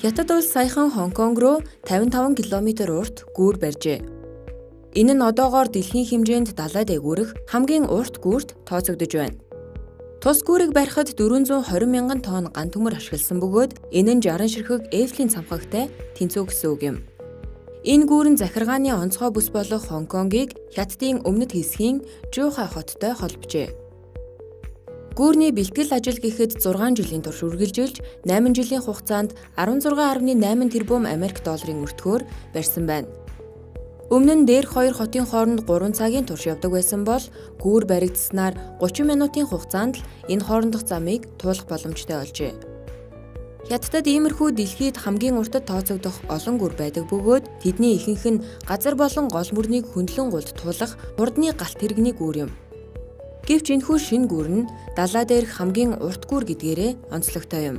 Хятад улс саяхан Хонконг руу 55 км урт гүүр барьжээ. Энэ нь одоогоор дэлхийн хэмжээнд далай дээгүүрэх хамгийн урт гүүрт тооцогдож байна. Тус гүүрийг барихад 420 мянган тонн ган төмөр ашигласан бөгөөд энэ нь 60 ширхэг Эйфелийн цамхагтай тэнцүү гэсэн үг юм. Энэ гүүр нь захиргааны онцгой бүс болох Хонконгийг Хятадын өмнөд хэсгийн Жухай хоттой холбожээ. Гүүрний бэлтгэл ажил гэхэд 6 жилийн турш үргэлжилж 8 жилийн хугацаанд 16.8 тэрбум Америк долларын өртгөөр барьсан байна. Өмнө нь дээрх хоёр хотын хооронд 3 цагийн турш явдаг байсан бол гүүр баригдсанаар 30 минутын хугацаанд л энэ хоорондох замыг туулах боломжтой болжээ. Хятадд иймэрхүү дэлхийд хамгийн уртад тооцогдох олон гүүр байдаг бөгөөд тэдний ихэнх нь газар болон гол мөрнийг хөндлөн гулд туулах хурдны галт тэрэгний гүүр юм. Гэвч энэхүү шинэ гүүр нь далай дээрх хамгийн урт гүүр гэдгээрээ онцлогтой юм.